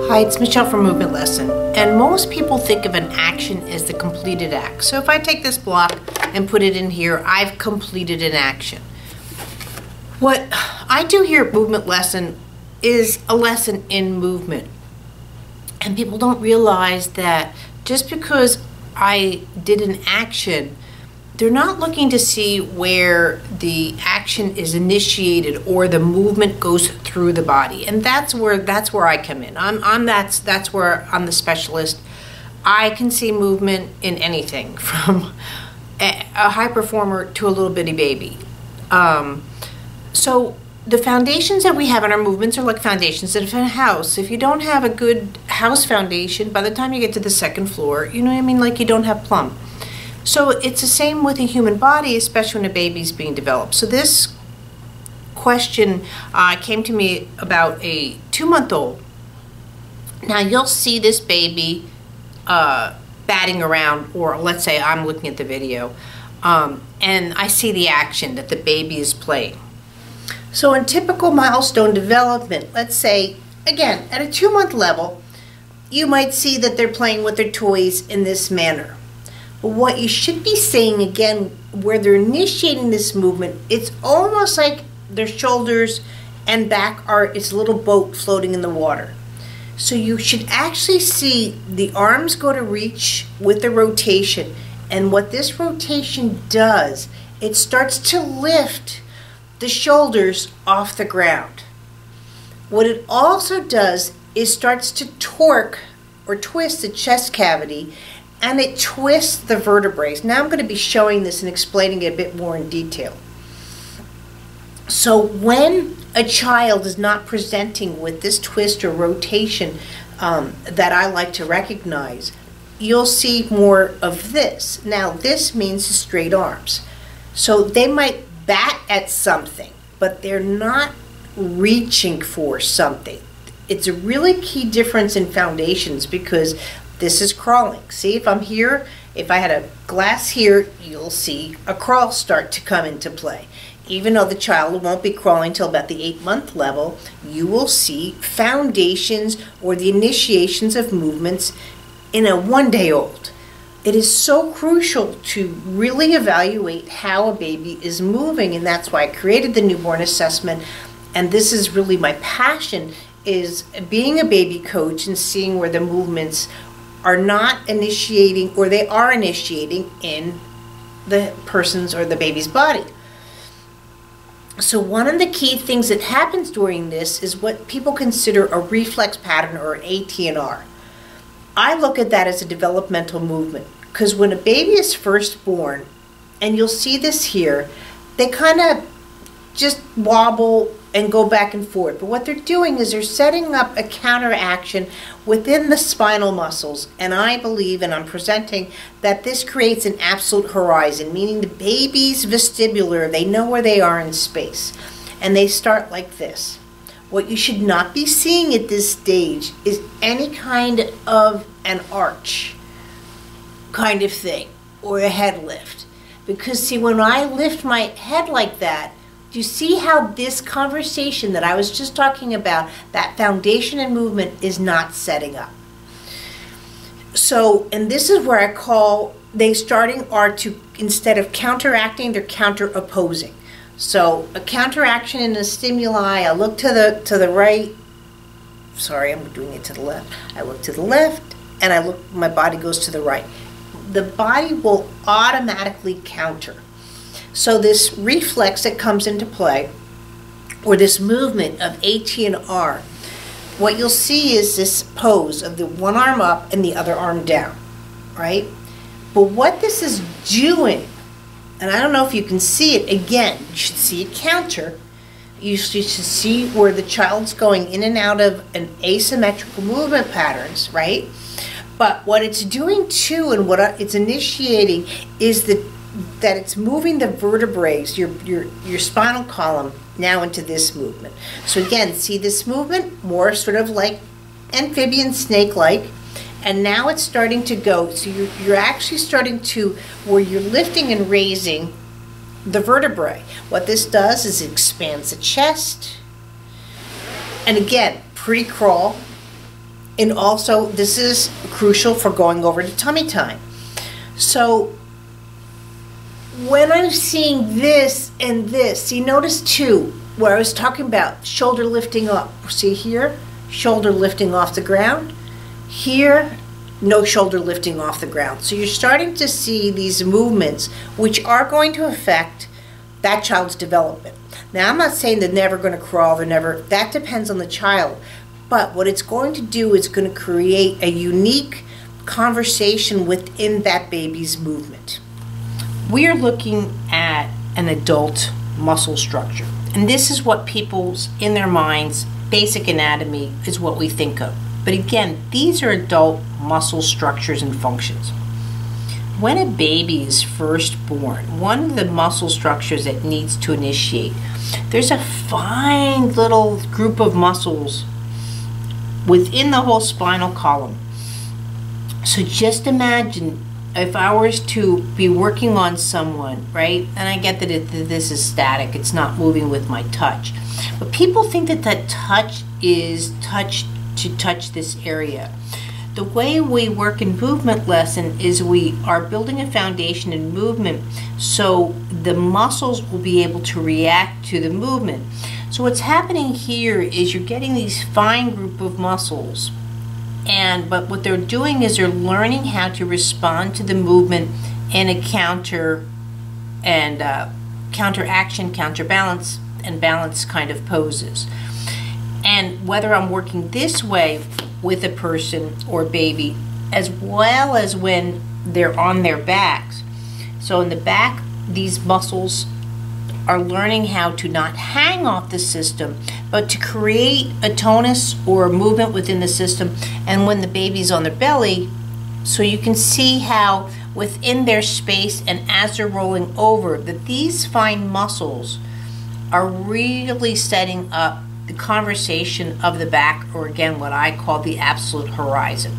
Hi, it's Michelle from Movement Lesson, and most people think of an action as the completed act. So if I take this block and put it in here, I've completed an action. What I do here at Movement Lesson is a lesson in movement. And people don't realize that just because I did an action, they're not looking to see where the action is initiated or the movement goes through the body, and that's where I come in. That's where I'm the specialist. I can see movement in anything from a high performer to a little bitty baby. So the foundations that we have in our movements are like foundations in a house. If you don't have a good house foundation, by the time you get to the second floor, you know what I mean, like you don't have plumb. So it's the same with a human body, especially when a baby's being developed. So this question came to me about a 2-month-old. Now you'll see this baby batting around, or let's say I'm looking at the video, and I see the action that the baby is playing. So in typical milestone development, let's say, again, at a 2-month level, you might see that they're playing with their toys in this manner. But what you should be saying, again, where they're initiating this movement, it's almost like their shoulders and back are, it's a little boat floating in the water. So you should actually see the arms go to reach with the rotation. And what this rotation does, it starts to lift the shoulders off the ground. What it also does is starts to torque or twist the chest cavity, and it twists the vertebrae. Now I'm going to be showing this and explaining it a bit more in detail. So when a child is not presenting with this twist or rotation that I like to recognize, you'll see more of this. Now this means straight arms. So they might bat at something, but they're not reaching for something. It's a really key difference in foundations, because this is crawling. See, if I'm here, if I had a glass here, you'll see a crawl start to come into play. Even though the child won't be crawling till about the 8-month level, you will see foundations or the initiations of movements in a 1-day-old. It is so crucial to really evaluate how a baby is moving, and that's why I created the newborn assessment. And this is really my passion, is being a baby coach and seeing where the movements are not initiating, or they are initiating in the person's or the baby's body. So one of the key things that happens during this is what people consider a reflex pattern, or an ATNR. I look at that as a developmental movement, because when a baby is first born, and you'll see this here, they kind of just wobble and go back and forth. But what they're doing is they're setting up a counteraction within the spinal muscles. And I believe, and I'm presenting, that this creates an absolute horizon, meaning the baby's vestibular, they know where they are in space. And they start like this. What you should not be seeing at this stage is any kind of an arch kind of thing, or a head lift. Because see, when I lift my head like that, do you see how this conversation that I was just talking about, that foundation and movement, is not setting up? So, and this is where I call, they starting are to, instead of counteracting, they're counter-opposing. So a counteraction in a stimuli, I look to the right, sorry, I'm doing it to the left. I look to the left, and I look, my body goes to the right. The body will automatically counter. So this reflex that comes into play, or this movement of ATNR, what you'll see is this pose of the one arm up and the other arm down, right? But what this is doing, and I don't know if you can see it, again, you should see a counter. You should see where the child's going in and out of an asymmetrical movement patterns, right? But what it's doing too, and what it's initiating, is that it's moving the vertebrae, your spinal column, now into this movement. So again, see this movement, more sort of like amphibian snake-like, and now it's starting to go. So you're actually starting to, where you're lifting and raising the vertebrae. What this does is it expands the chest, and again, pre-crawl, And also, this is crucial for going over to tummy time. So when I'm seeing this and this, you notice too, where I was talking about shoulder lifting up. See here, shoulder lifting off the ground. Here, no shoulder lifting off the ground. So you're starting to see these movements which are going to affect that child's development. Now, I'm not saying they're never going to crawl, that depends on the child. But what it's going to do is going to create a unique conversation within that baby's movement. We are looking at an adult muscle structure. And this is what people's, in their minds, basic anatomy is what we think of. But again, these are adult muscle structures and functions. When a baby is first born, one of the muscle structures that needs to initiate, there's a fine little group of muscles within the whole spinal column. So just imagine if I was to be working on someone, right? And I get that this is static, it's not moving with my touch. But people think that that touch is to touch this area. The way we work in movement lesson is we are building a foundation in movement so the muscles will be able to react to the movement. So what's happening here is you're getting these fine group of muscles, but what they're doing is they're learning how to respond to the movement in a counteraction, counterbalance, and balance kind of poses. And whether I'm working this way with a person or baby, as well as when they're on their backs. So in the back, these muscles are learning how to not hang off the system, but to create a tonus or a movement within the system. And when the baby's on their belly, so you can see how within their space and as they're rolling over, that these fine muscles are really setting up the conversation of the back, or again, what I call the absolute horizon.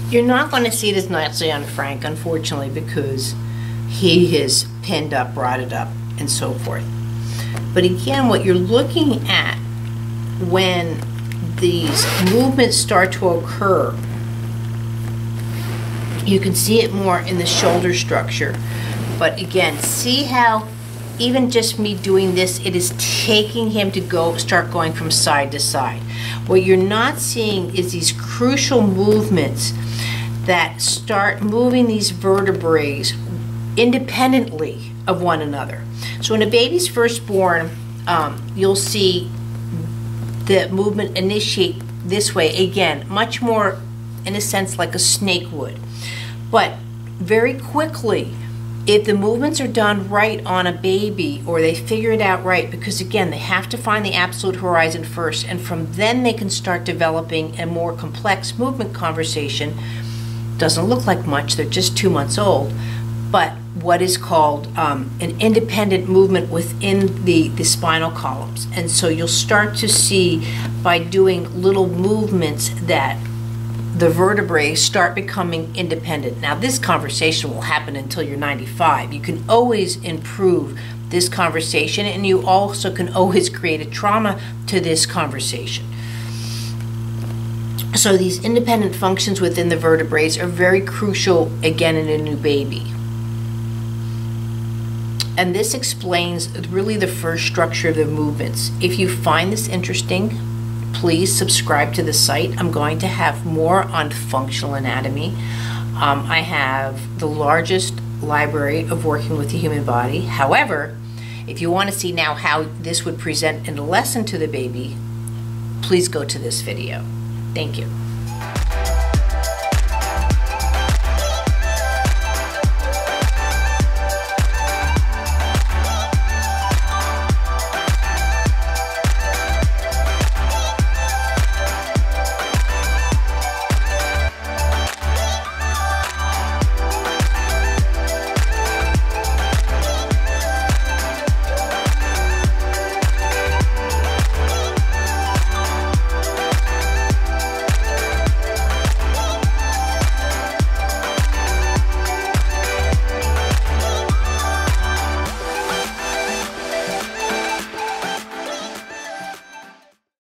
You're not going to see it as nicely on Frank, unfortunately, because he is pinned up, rotted up, and so forth. But again, what you're looking at when these movements start to occur, you can see it more in the shoulder structure. But again, see how even just me doing this, it is taking him to start going from side to side. What you're not seeing is these crucial movements that start moving these vertebrae independently of one another. So when a baby's first born, you'll see the movement initiate this way, again, much more in a sense like a snake would. But very quickly, if the movements are done right on a baby, or they figure it out right, because again, they have to find the absolute horizon first, and from then they can start developing a more complex movement conversation. Doesn't look like much, they're just 2 months old, but what is called an independent movement within the spinal columns. And so you'll start to see by doing little movements that the vertebrae start becoming independent. Now this conversation will happen until you're 95. You can always improve this conversation, and you also can always create a trauma to this conversation. So these independent functions within the vertebrae are very crucial, again, in a new baby. And this explains really the first structure of the movements. If you find this interesting, please subscribe to the site. I'm going to have more on functional anatomy. I have the largest library of working with the human body. However, if you want to see now how this would present in a lesson to the baby, please go to this video. Thank you.